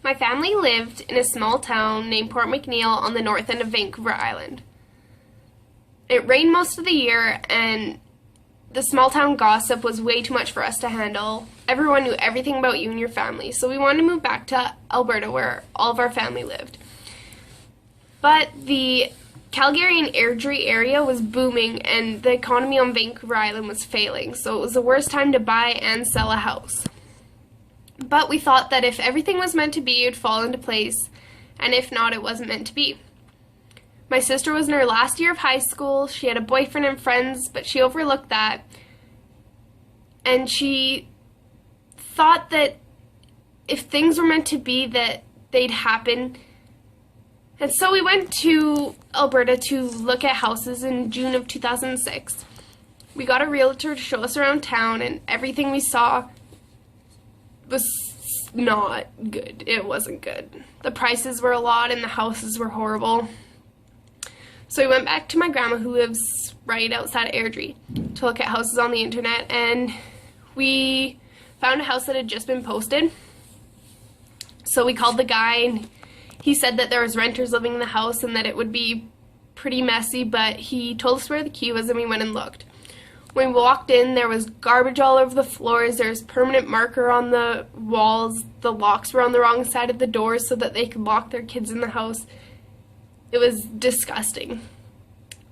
My family lived in a small town named Port McNeill on the north end of Vancouver Island. It rained most of the year, and the small town gossip was way too much for us to handle. Everyone knew everything about you and your family, so we wanted to move back to Alberta where all of our family lived. But the Calgary and Airdrie area was booming, and the economy on Vancouver Island was failing, so it was the worst time to buy and sell a house. But we thought that if everything was meant to be, it would fall into place, and if not, it wasn't meant to be. My sister was in her last year of high school. She had a boyfriend and friends, but she overlooked that, and she thought that if things were meant to be, that they'd happen. And so we went to Alberta to look at houses in June of 2006. We got a realtor to show us around town, and everything we saw was not good. It wasn't good. The prices were a lot and the houses were horrible. So we went back to my grandma, who lives right outside Airdrie, to look at houses on the internet, and we found a house that had just been posted. So we called the guy, and he said that there was renters living in the house and that it would be pretty messy, but he told us where the key was, and we went and looked. When we walked in, there was garbage all over the floors, there was permanent marker on the walls, the locks were on the wrong side of the doors so that they could lock their kids in the house. It was disgusting.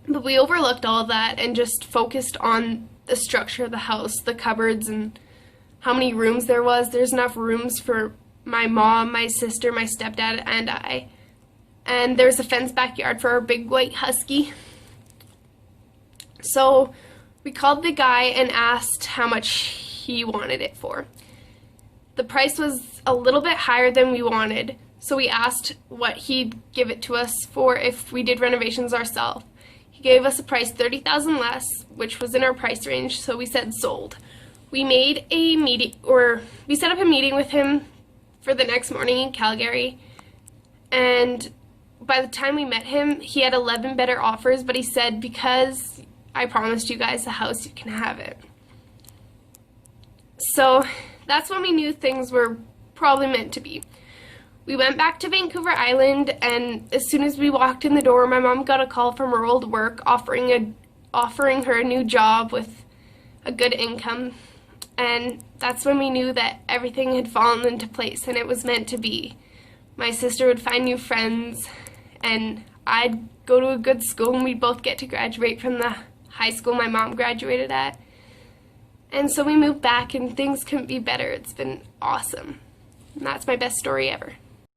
But we overlooked all of that and just focused on the structure of the house, the cupboards, and how many rooms there was. There's enough rooms for my mom, my sister, my stepdad, and I. And there's a fenced backyard for our big white husky. So we called the guy and asked how much he wanted it for. The price was a little bit higher than we wanted, so we asked what he'd give it to us for if we did renovations ourselves. He gave us a price $30,000 less, which was in our price range, so we said sold. We made a meeting, or we set up a meeting with him for the next morning in Calgary, and by the time we met him, he had 11 better offers, but he said, because I promised you guys the house, you can have it. So that's when we knew things were probably meant to be. We went back to Vancouver Island, and as soon as we walked in the door, my mom got a call from her old work offering her a new job with a good income, and that's when we knew that everything had fallen into place and it was meant to be. My sister would find new friends, and I'd go to a good school, and we'd both get to graduate from the high school my mom graduated at. And so we moved back, and things couldn't be better. It's been awesome. And that's my best story ever.